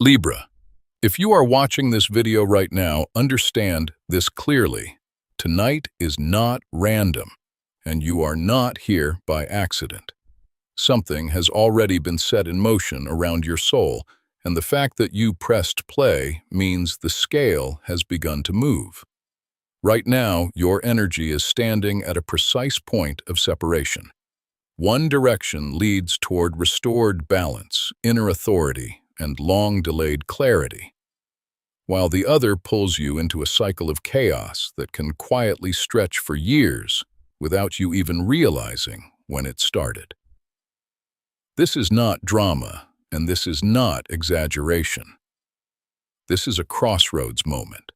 Libra, if you are watching this video right now, understand this clearly. Tonight is not random, and you are not here by accident. Something has already been set in motion around your soul, and the fact that you pressed play means the scale has begun to move. Right now, your energy is standing at a precise point of separation. One direction leads toward restored balance, inner authority, and long-delayed clarity, while the other pulls you into a cycle of chaos that can quietly stretch for years without you even realizing when it started. This is not drama, and this is not exaggeration. This is a crossroads moment,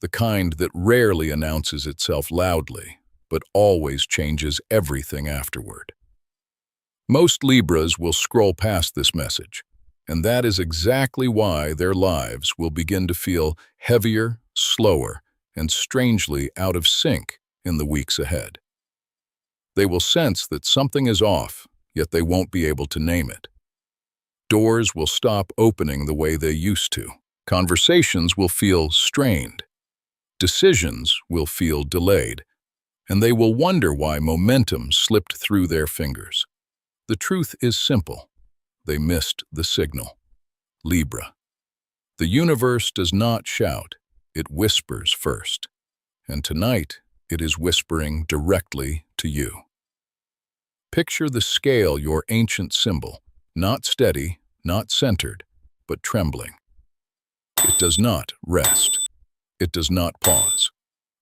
the kind that rarely announces itself loudly, but always changes everything afterward. Most Libras will scroll past this message, and that is exactly why their lives will begin to feel heavier, slower, and strangely out of sync in the weeks ahead. They will sense that something is off, yet they won't be able to name it. Doors will stop opening the way they used to. Conversations will feel strained. Decisions will feel delayed, and they will wonder why momentum slipped through their fingers. The truth is simple. They missed the signal. Libra. The universe does not shout, it whispers first. And tonight, it is whispering directly to you. Picture the scale, your ancient symbol, not steady, not centered, but trembling. It does not rest. It does not pause.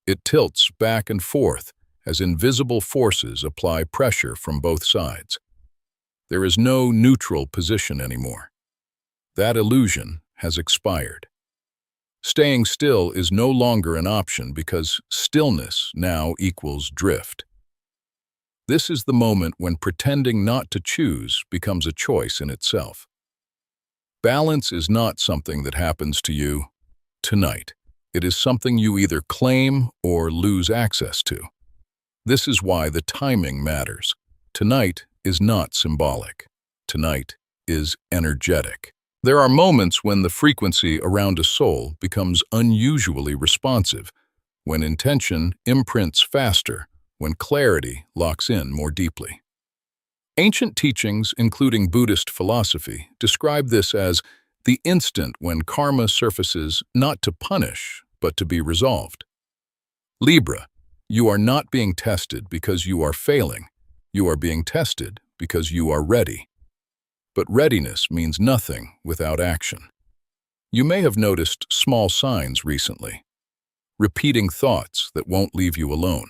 It tilts back and forth as invisible forces apply pressure from both sides. There is no neutral position anymore. That illusion has expired. Staying still is no longer an option because stillness now equals drift. This is the moment when pretending not to choose becomes a choice in itself. Balance is not something that happens to you tonight. It is something you either claim or lose access to. This is why the timing matters. Tonight is not symbolic. Tonight is energetic. There are moments when the frequency around a soul becomes unusually responsive, when intention imprints faster, when clarity locks in more deeply. Ancient teachings, including Buddhist philosophy, describe this as the instant when karma surfaces not to punish, but to be resolved. Libra, you are not being tested because you are failing. You are being tested because you are ready. But readiness means nothing without action. You may have noticed small signs recently. Repeating thoughts that won't leave you alone.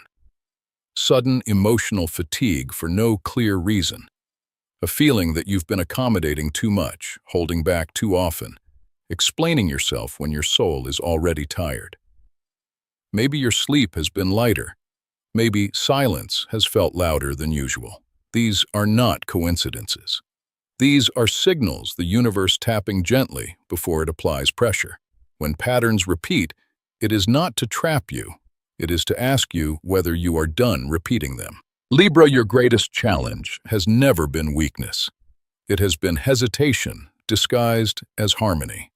Sudden emotional fatigue for no clear reason. A feeling that you've been accommodating too much, holding back too often, explaining yourself when your soul is already tired. Maybe your sleep has been lighter. Maybe silence has felt louder than usual. These are not coincidences. These are signals the universe tapping gently before it applies pressure. When patterns repeat, it is not to trap you. It is to ask you whether you are done repeating them. Libra, your greatest challenge has never been weakness. It has been hesitation disguised as harmony.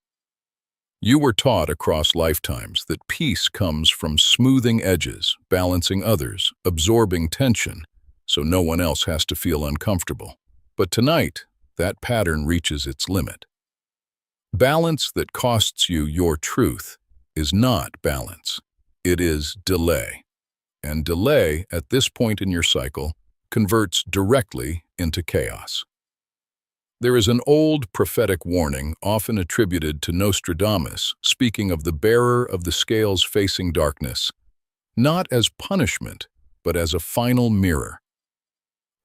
You were taught across lifetimes that peace comes from smoothing edges, balancing others, absorbing tension, so no one else has to feel uncomfortable. But tonight, that pattern reaches its limit. Balance that costs you your truth is not balance. It is delay. And delay, at this point in your cycle, converts directly into chaos. There is an old prophetic warning, often attributed to Nostradamus, speaking of the bearer of the scales facing darkness, not as punishment, but as a final mirror.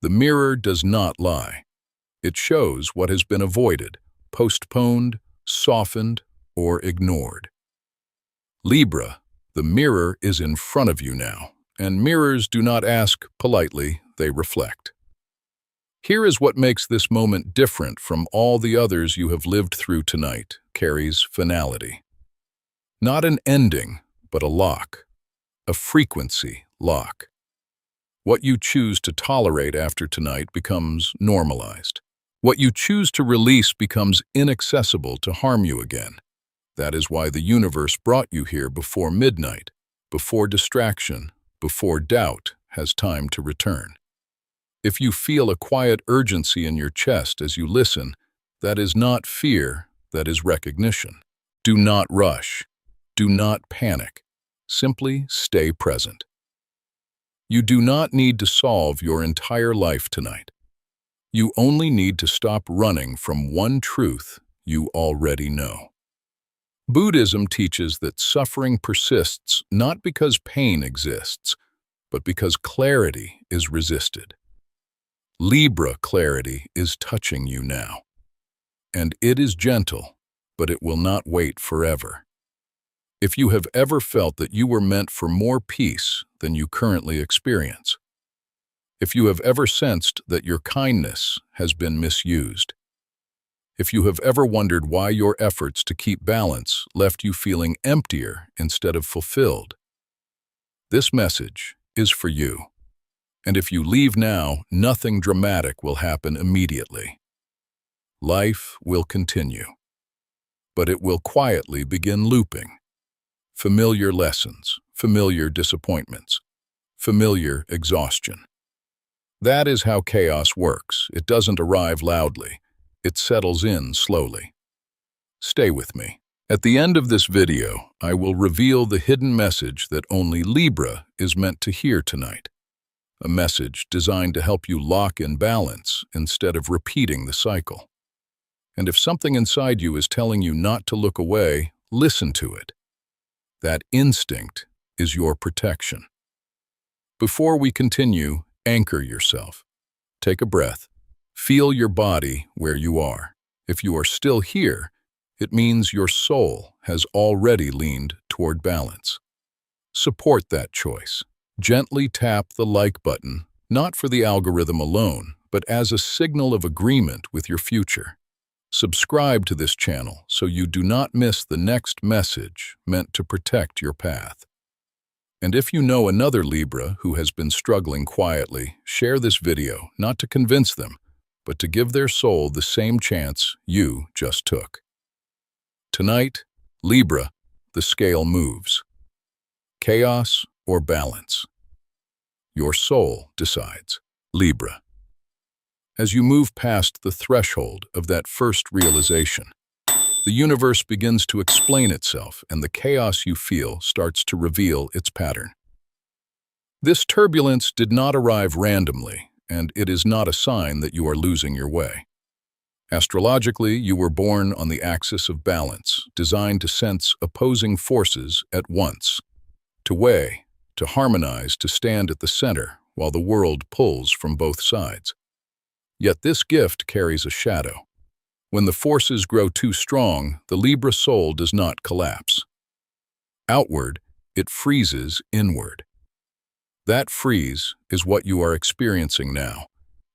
The mirror does not lie. It shows what has been avoided, postponed, softened, or ignored. Libra, the mirror is in front of you now, and mirrors do not ask politely, they reflect. Here is what makes this moment different from all the others you have lived through tonight, carries finality. Not an ending, but a lock. A frequency lock. What you choose to tolerate after tonight becomes normalized. What you choose to release becomes inaccessible to harm you again. That is why the universe brought you here before midnight, before distraction, before doubt has time to return. If you feel a quiet urgency in your chest as you listen, that is not fear, that is recognition. Do not rush. Do not panic. Simply stay present. You do not need to solve your entire life tonight. You only need to stop running from one truth you already know. Buddhism teaches that suffering persists not because pain exists, but because clarity is resisted. Libra clarity is touching you now. And it is gentle, but it will not wait forever. If you have ever felt that you were meant for more peace than you currently experience, if you have ever sensed that your kindness has been misused, if you have ever wondered why your efforts to keep balance left you feeling emptier instead of fulfilled, this message is for you. And if you leave now, nothing dramatic will happen immediately. Life will continue, but it will quietly begin looping. Familiar lessons, familiar disappointments, familiar exhaustion. That is how chaos works. It doesn't arrive loudly. It settles in slowly. Stay with me. At the end of this video, I will reveal the hidden message that only Libra is meant to hear tonight. A message designed to help you lock in balance instead of repeating the cycle. And if something inside you is telling you not to look away, listen to it. That instinct is your protection. Before we continue, anchor yourself. Take a breath. Feel your body where you are. If you are still here, it means your soul has already leaned toward balance. Support that choice. Gently tap the like button, not for the algorithm alone, but as a signal of agreement with your future. Subscribe to this channel so you do not miss the next message meant to protect your path. And if you know another Libra who has been struggling quietly, share this video not to convince them, but to give their soul the same chance you just took. Tonight, Libra, the scale moves. Chaos or balance? Your soul decides. Libra. As you move past the threshold of that first realization, the universe begins to explain itself and the chaos you feel starts to reveal its pattern. This turbulence did not arrive randomly, and it is not a sign that you are losing your way. Astrologically, you were born on the axis of balance, designed to sense opposing forces at once, to weigh, to harmonize, to stand at the center while the world pulls from both sides. Yet this gift carries a shadow. When the forces grow too strong, the Libra soul does not collapse. Outward, it freezes inward. That freeze is what you are experiencing now,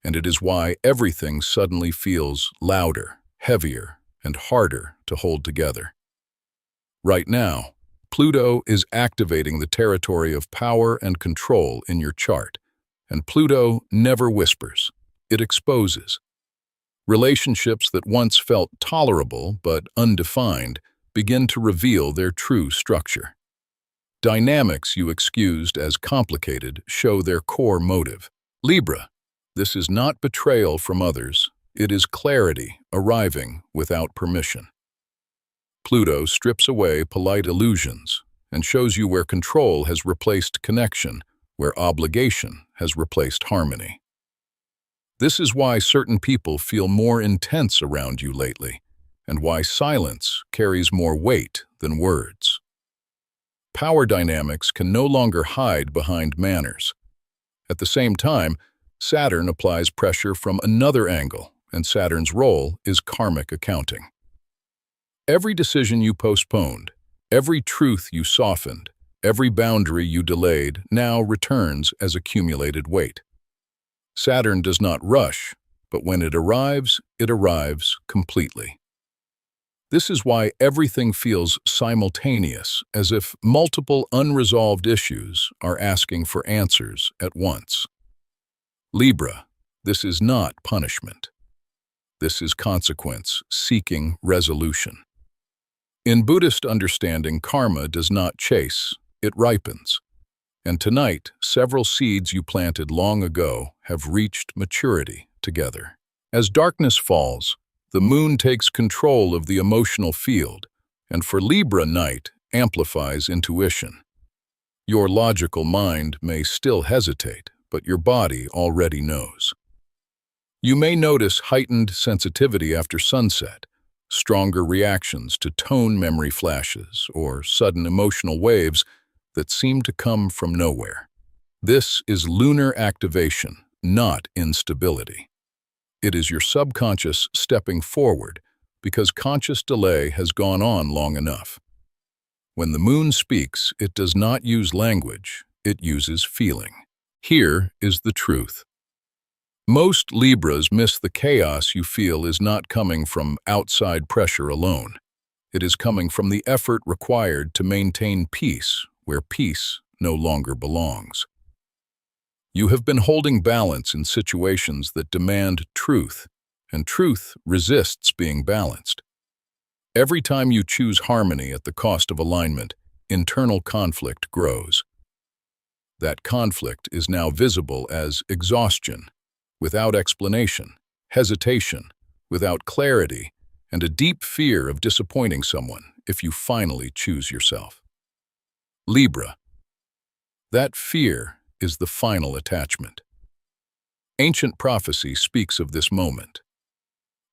and it is why everything suddenly feels louder, heavier, and harder to hold together. Right now, Pluto is activating the territory of power and control in your chart, and Pluto never whispers. It exposes. Relationships that once felt tolerable but undefined begin to reveal their true structure. Dynamics you excused as complicated show their core motive. Libra, this is not betrayal from others, it is clarity arriving without permission. Pluto strips away polite illusions and shows you where control has replaced connection, where obligation has replaced harmony. This is why certain people feel more intense around you lately, and why silence carries more weight than words. Power dynamics can no longer hide behind manners. At the same time, Saturn applies pressure from another angle, and Saturn's role is karmic accounting. Every decision you postponed, every truth you softened, every boundary you delayed now returns as accumulated weight. Saturn does not rush, but when it arrives completely. This is why everything feels simultaneous, as if multiple unresolved issues are asking for answers at once. Libra, this is not punishment. This is consequence, seeking resolution. In Buddhist understanding, karma does not chase, it ripens. And tonight, several seeds you planted long ago have reached maturity together. As darkness falls, the moon takes control of the emotional field, and for Libra, night amplifies intuition. Your logical mind may still hesitate, but your body already knows. You may notice heightened sensitivity after sunset, stronger reactions to tone memory flashes, or sudden emotional waves that seem to come from nowhere. This is lunar activation, not instability. It is your subconscious stepping forward because conscious delay has gone on long enough. When the moon speaks, it does not use language, it uses feeling. Here is the truth. Most Libras miss the chaos you feel is not coming from outside pressure alone. It is coming from the effort required to maintain peace where peace no longer belongs. You have been holding balance in situations that demand truth, and truth resists being balanced. Every time you choose harmony at the cost of alignment, internal conflict grows. That conflict is now visible as exhaustion, without explanation, hesitation, without clarity, and a deep fear of disappointing someone if you finally choose yourself. Libra. That fear is the final attachment. Ancient prophecy speaks of this moment.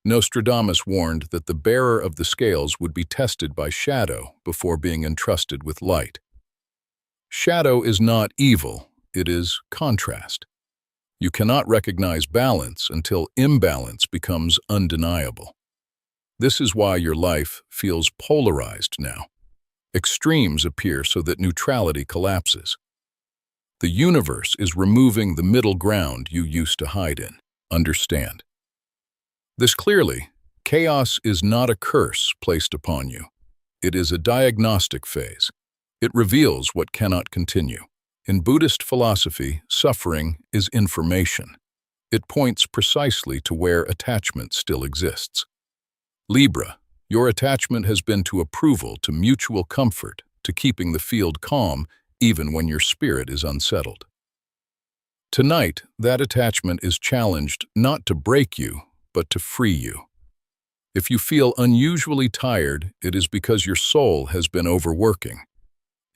Nostradamus warned that the bearer of the scales would be tested by shadow before being entrusted with light. Shadow is not evil, it is contrast. You cannot recognize balance until imbalance becomes undeniable. This is why your life feels polarized now. Extremes appear so that neutrality collapses. The universe is removing the middle ground you used to hide in. Understand this clearly. Chaos is not a curse placed upon you. It is a diagnostic phase. It reveals what cannot continue. In Buddhist philosophy, suffering is information. It points precisely to where attachment still exists. Libra, your attachment has been to approval, to mutual comfort, to keeping the field calm even when your spirit is unsettled. Tonight, that attachment is challenged not to break you, but to free you. If you feel unusually tired, it is because your soul has been overworking.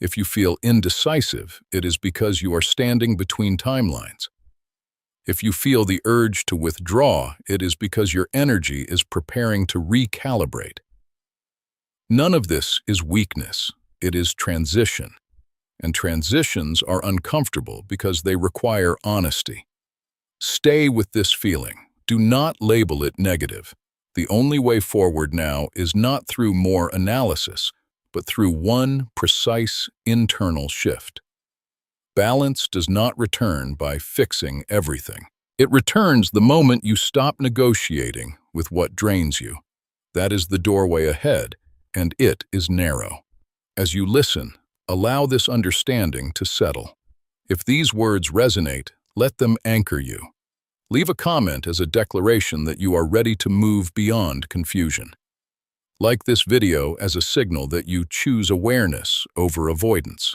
If you feel indecisive, it is because you are standing between timelines. If you feel the urge to withdraw, it is because your energy is preparing to recalibrate. None of this is weakness, it is transition. And transitions are uncomfortable because they require honesty. Stay with this feeling. Do not label it negative. The only way forward now is not through more analysis, but through one precise internal shift. Balance does not return by fixing everything. It returns the moment you stop negotiating with what drains you. That is the doorway ahead, and it is narrow. As you listen, allow this understanding to settle. If these words resonate, let them anchor you. Leave a comment as a declaration that you are ready to move beyond confusion. Like this video as a signal that you choose awareness over avoidance.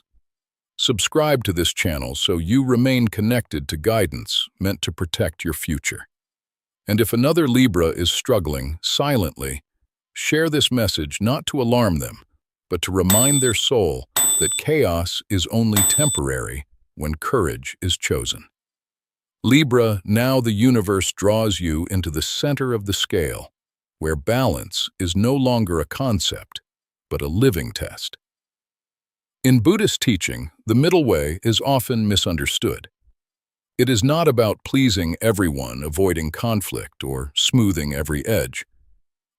Subscribe to this channel so you remain connected to guidance meant to protect your future. And if another Libra is struggling silently, share this message not to alarm them, but to remind their soul that chaos is only temporary when courage is chosen. Libra, now the universe draws you into the center of the scale, where balance is no longer a concept, but a living test. In Buddhist teaching, the middle way is often misunderstood. It is not about pleasing everyone, avoiding conflict, or smoothing every edge.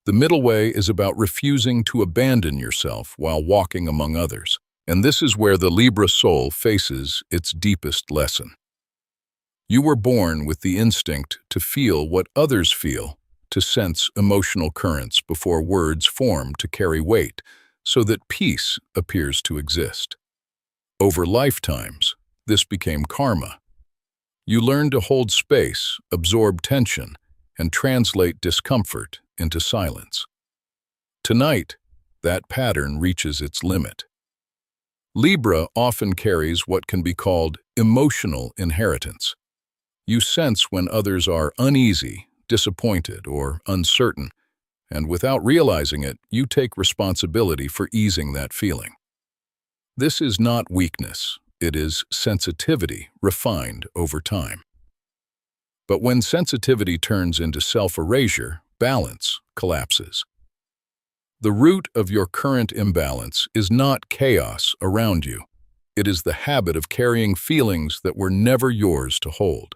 The middle way is about refusing to abandon yourself while walking among others. And this is where the Libra soul faces its deepest lesson. You were born with the instinct to feel what others feel, to sense emotional currents before words form to carry weight, so that peace appears to exist. Over lifetimes, this became karma. You learned to hold space, absorb tension, and translate discomfort into silence. Tonight, that pattern reaches its limit. Libra often carries what can be called emotional inheritance. You sense when others are uneasy, disappointed, or uncertain, and without realizing it, you take responsibility for easing that feeling. This is not weakness, it is sensitivity refined over time. But when sensitivity turns into self-erasure, balance collapses. The root of your current imbalance is not chaos around you. It is the habit of carrying feelings that were never yours to hold.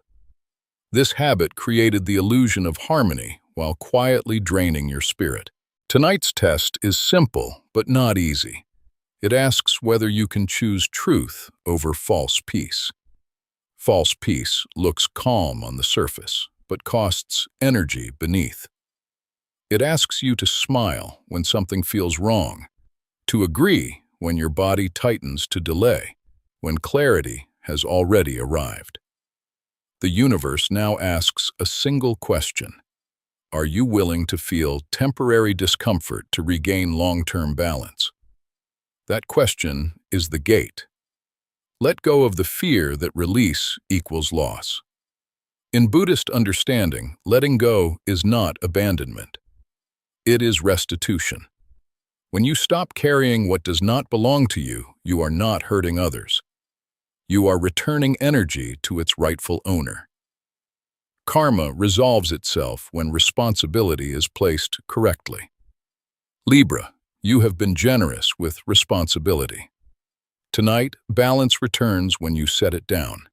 This habit created the illusion of harmony while quietly draining your spirit. Tonight's test is simple but not easy. It asks whether you can choose truth over false peace. False peace looks calm on the surface, but costs energy beneath. It asks you to smile when something feels wrong, to agree when your body tightens to delay, when clarity has already arrived. The universe now asks a single question. Are you willing to feel temporary discomfort to regain long-term balance? That question is the gate. Let go of the fear that release equals loss. In Buddhist understanding, letting go is not abandonment. It is restitution. When you stop carrying what does not belong to you, you are not hurting others. You are returning energy to its rightful owner. Karma resolves itself when responsibility is placed correctly. Libra, you have been generous with responsibility. Tonight, balance returns when you set it down.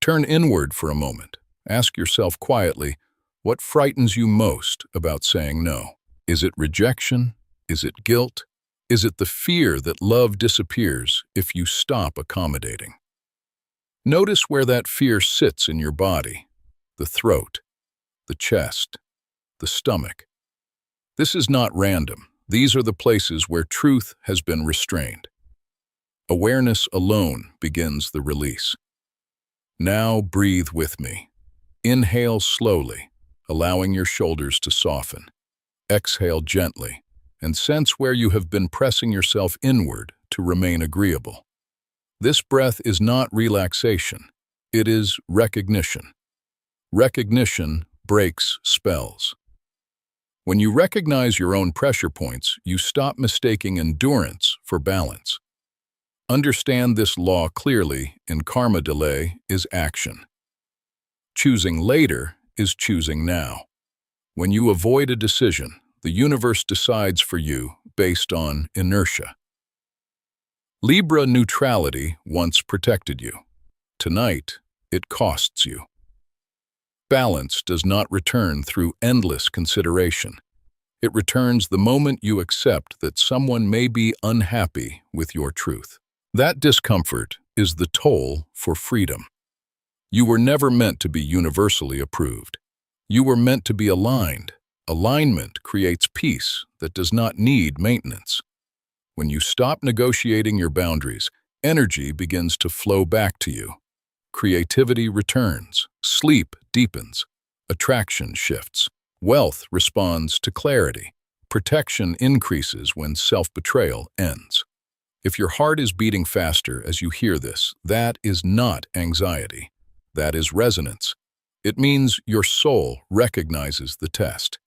Turn inward for a moment. Ask yourself quietly, what frightens you most about saying no? Is it rejection? Is it guilt? Is it the fear that love disappears if you stop accommodating? Notice where that fear sits in your body, the throat, the chest, the stomach. This is not random. These are the places where truth has been restrained. Awareness alone begins the release. Now breathe with me. Inhale slowly, allowing your shoulders to soften. Exhale gently, and sense where you have been pressing yourself inward to remain agreeable. This breath is not relaxation, it is recognition. Recognition breaks spells. When you recognize your own pressure points, you stop mistaking endurance for balance. Understand this law clearly, in karma delay is action. Choosing later is choosing now. When you avoid a decision, the universe decides for you based on inertia. Libra neutrality once protected you. Tonight, it costs you. Balance does not return through endless consideration. It returns the moment you accept that someone may be unhappy with your truth. That discomfort is the toll for freedom. You were never meant to be universally approved. You were meant to be aligned. Alignment creates peace that does not need maintenance. When you stop negotiating your boundaries, energy begins to flow back to you. Creativity returns, sleep deepens, attraction shifts, wealth responds to clarity, protection increases when self-betrayal ends. If your heart is beating faster as you hear this, that is not anxiety. That is resonance. It means your soul recognizes the test.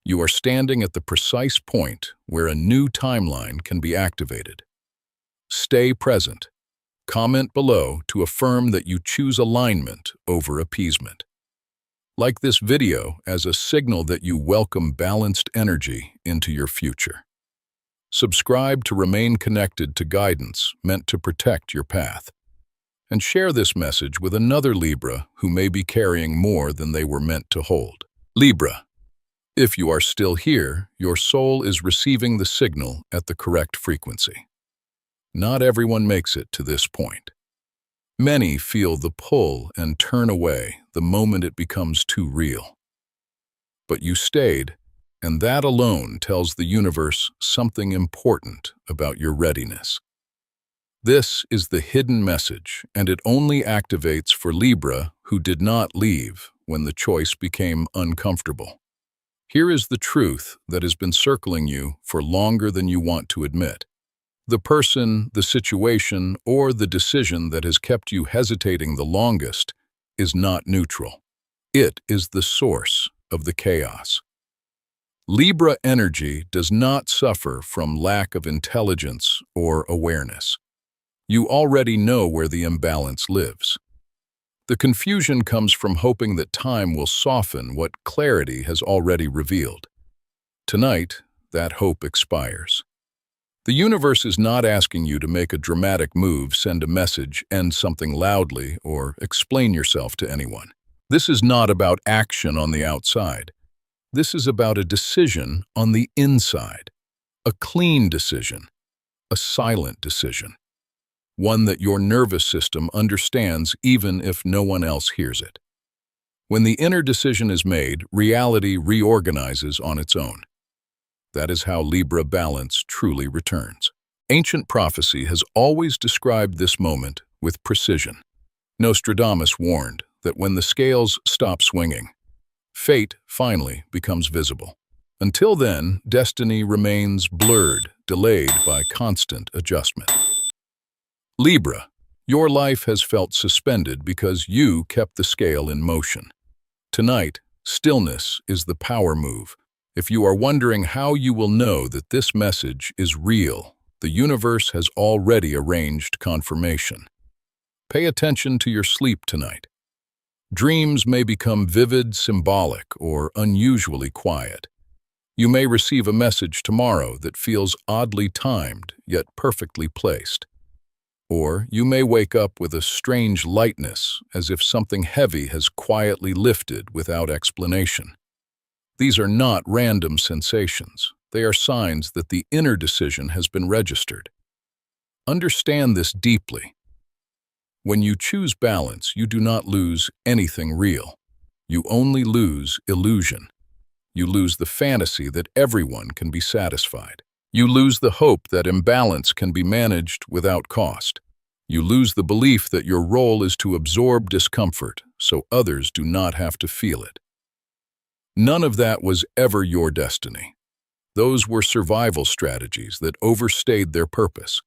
You are standing at the precise point where a new timeline can be activated. Stay present. Comment below to affirm that you choose alignment over appeasement. Like this video as a signal that you welcome balanced energy into your future. Subscribe to remain connected to guidance meant to protect your path. And share this message with another Libra who may be carrying more than they were meant to hold. Libra, if you are still here, your soul is receiving the signal at the correct frequency. Not everyone makes it to this point. Many feel the pull and turn away the moment it becomes too real. But you stayed, and that alone tells the universe something important about your readiness. This is the hidden message, and it only activates for Libra who did not leave when the choice became uncomfortable. Here is the truth that has been circling you for longer than you want to admit. The person, the situation, or the decision that has kept you hesitating the longest is not neutral. It is the source of the chaos. Libra energy does not suffer from lack of intelligence or awareness. You already know where the imbalance lives. The confusion comes from hoping that time will soften what clarity has already revealed. Tonight, that hope expires. The universe is not asking you to make a dramatic move, send a message, end something loudly, or explain yourself to anyone. This is not about action on the outside. This is about a decision on the inside. A clean decision. A silent decision. One that your nervous system understands even if no one else hears it. When the inner decision is made, reality reorganizes on its own. That is how Libra balance truly returns. Ancient prophecy has always described this moment with precision. Nostradamus warned that when the scales stop swinging, fate finally becomes visible. Until then, destiny remains blurred, delayed by constant adjustment. Libra, your life has felt suspended because you kept the scale in motion. Tonight, stillness is the power move. If you are wondering how you will know that this message is real, the universe has already arranged confirmation. Pay attention to your sleep tonight. Dreams may become vivid, symbolic, or unusually quiet. You may receive a message tomorrow that feels oddly timed, yet perfectly placed. Or you may wake up with a strange lightness, as if something heavy has quietly lifted without explanation. These are not random sensations. They are signs that the inner decision has been registered. Understand this deeply. When you choose balance, you do not lose anything real. You only lose illusion. You lose the fantasy that everyone can be satisfied. You lose the hope that imbalance can be managed without cost. You lose the belief that your role is to absorb discomfort so others do not have to feel it. None of that was ever your destiny. Those were survival strategies that overstayed their purpose.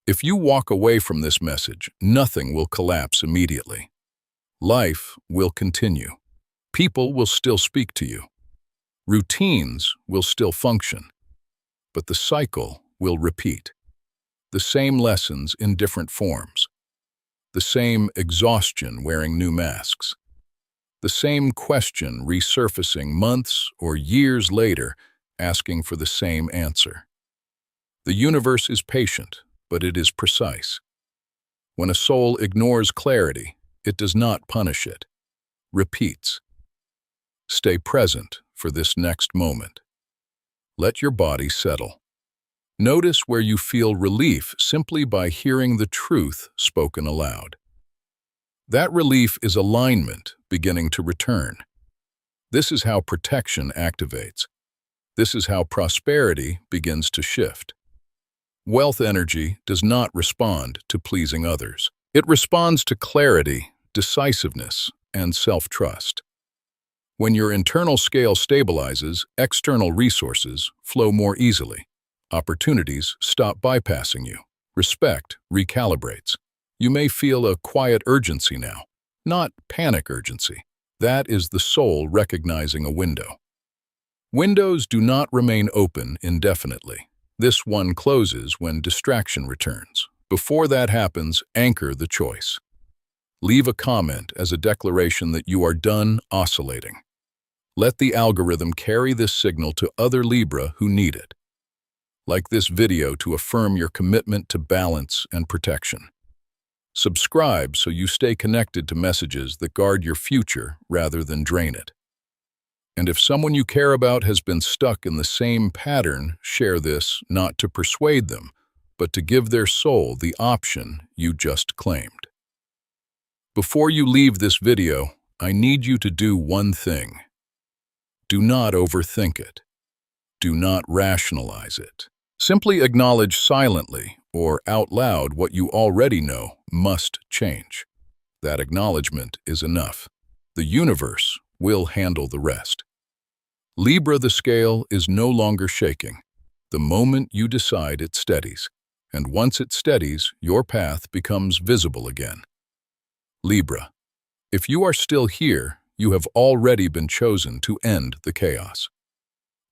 If you walk away from this message, nothing will collapse immediately. Life will continue. People will still speak to you. Routines will still function. But the cycle will repeat. The same lessons in different forms. The same exhaustion wearing new masks. The same question resurfacing months or years later, asking for the same answer. The universe is patient, but it is precise. When a soul ignores clarity, it does not punish it. Repeats. Stay present for this next moment. Let your body settle. Notice where you feel relief simply by hearing the truth spoken aloud. That relief is alignment beginning to return. This is how protection activates. This is how prosperity begins to shift. Wealth energy does not respond to pleasing others. It responds to clarity, decisiveness, and self-trust. When your internal scale stabilizes, external resources flow more easily. Opportunities stop bypassing you. Respect recalibrates. You may feel a quiet urgency now, not panic urgency. That is the soul recognizing a window. Windows do not remain open indefinitely. This one closes when distraction returns. Before that happens, anchor the choice. Leave a comment as a declaration that you are done oscillating. Let the algorithm carry this signal to other Libra who need it. Like this video to affirm your commitment to balance and protection. Subscribe so you stay connected to messages that guard your future rather than drain it. And if someone you care about has been stuck in the same pattern, share this not to persuade them, but to give their soul the option you just claimed. Before you leave this video, I need you to do one thing. Do not overthink it. Do not rationalize it. Simply acknowledge silently or out loud what you already know must change. That acknowledgement is enough. The universe We'll handle the rest. Libra, the scale is no longer shaking. The moment you decide, it steadies. And once it steadies, your path becomes visible again. Libra, if you are still here, you have already been chosen to end the chaos.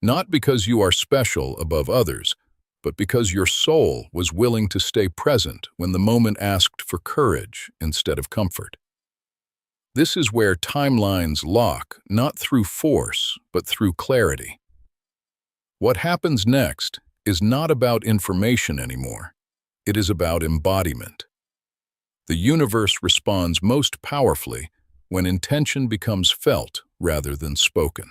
Not because you are special above others, but because your soul was willing to stay present when the moment asked for courage instead of comfort. This is where timelines lock, not through force, but through clarity. What happens next is not about information anymore. It is about embodiment. The universe responds most powerfully when intention becomes felt rather than spoken.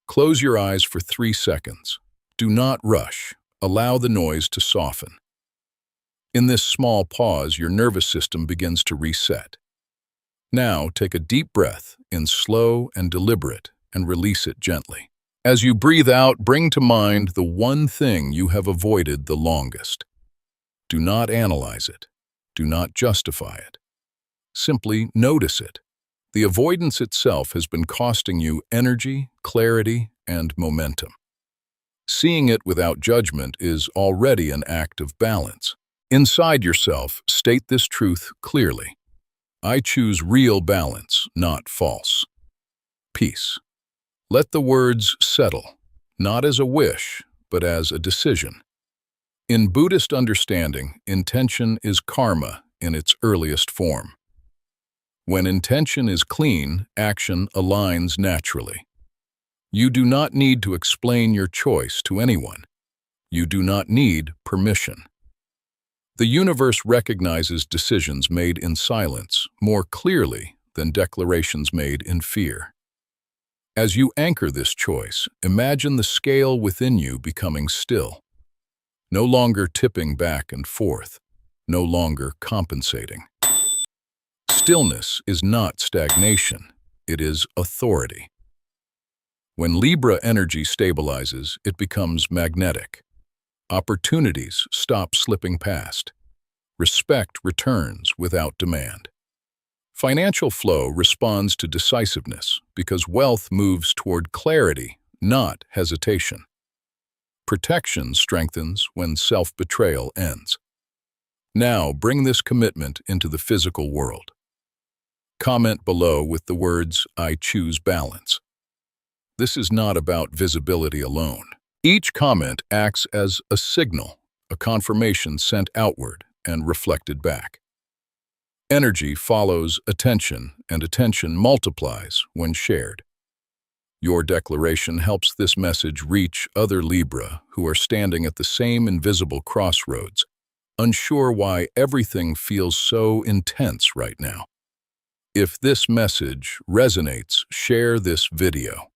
Close your eyes for 3 seconds. Do not rush. Allow the noise to soften. In this small pause, your nervous system begins to reset. Now, take a deep breath in slow and deliberate and release it gently. As you breathe out, bring to mind the one thing you have avoided the longest. Do not analyze it. Do not justify it. Simply notice it. The avoidance itself has been costing you energy, clarity, and momentum. Seeing it without judgment is already an act of balance. Inside yourself, state this truth clearly. I choose real balance, not false. Peace. Let the words settle, not as a wish, but as a decision. In Buddhist understanding, intention is karma in its earliest form. When intention is clean, action aligns naturally. You do not need to explain your choice to anyone. You do not need permission. The universe recognizes decisions made in silence more clearly than declarations made in fear. As you anchor this choice, imagine the scale within you becoming still. No longer tipping back and forth, no longer compensating. Stillness is not stagnation, it is authority. When Libra energy stabilizes, it becomes magnetic. Opportunities stop slipping past. Respect returns without demand. Financial flow responds to decisiveness because wealth moves toward clarity, not hesitation. Protection strengthens when self-betrayal ends. Now bring this commitment into the physical world. Comment below with the words, I choose balance. This is not about visibility alone. Each comment acts as a signal, a confirmation sent outward and reflected back. Energy follows attention, and attention multiplies when shared. Your declaration helps this message reach other Libra who are standing at the same invisible crossroads, unsure why everything feels so intense right now. If this message resonates, share this video.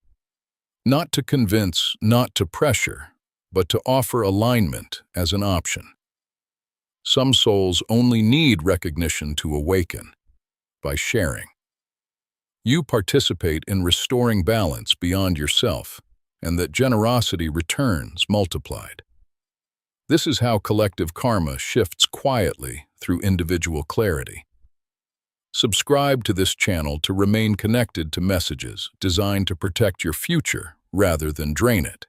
Not to convince, not to pressure, but to offer alignment as an option. Some souls only need recognition to awaken by sharing. You participate in restoring balance beyond yourself, and that generosity returns multiplied. This is how collective karma shifts quietly through individual clarity. Subscribe to this channel to remain connected to messages designed to protect your future rather than drain it.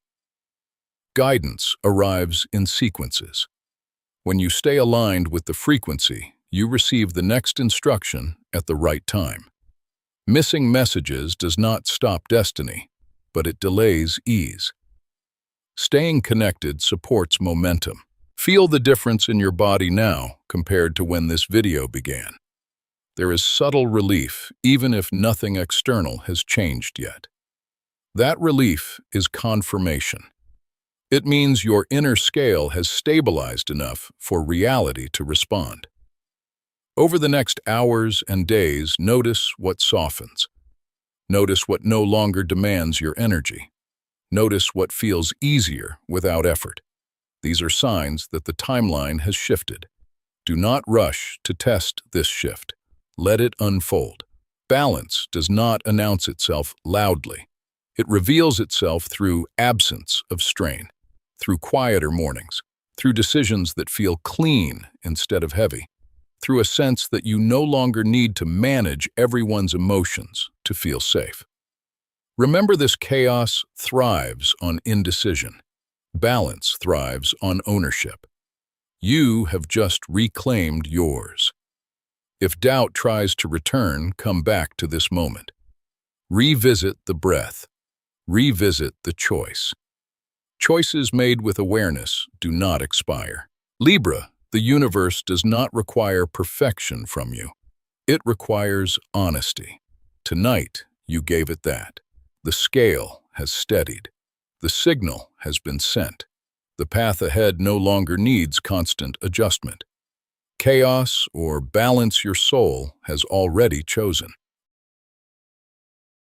Guidance arrives in sequences. When you stay aligned with the frequency, you receive the next instruction at the right time. Missing messages does not stop destiny, but it delays ease. Staying connected supports momentum. Feel the difference in your body now compared to when this video began. There is subtle relief, even if nothing external has changed yet. That relief is confirmation. It means your inner scale has stabilized enough for reality to respond. Over the next hours and days, notice what softens. Notice what no longer demands your energy. Notice what feels easier without effort. These are signs that the timeline has shifted. Do not rush to test this shift. Let it unfold. Balance does not announce itself loudly. It reveals itself through absence of strain, through quieter mornings, through decisions that feel clean instead of heavy, through a sense that you no longer need to manage everyone's emotions to feel safe. Remember, this chaos thrives on indecision. Balance thrives on ownership. You have just reclaimed yours. If doubt tries to return, come back to this moment. Revisit the breath. Revisit the choice. Choices made with awareness do not expire. Libra, the universe does not require perfection from you. It requires honesty. Tonight, you gave it that. The scale has steadied. The signal has been sent. The path ahead no longer needs constant adjustment. Chaos or balance your soul has already chosen.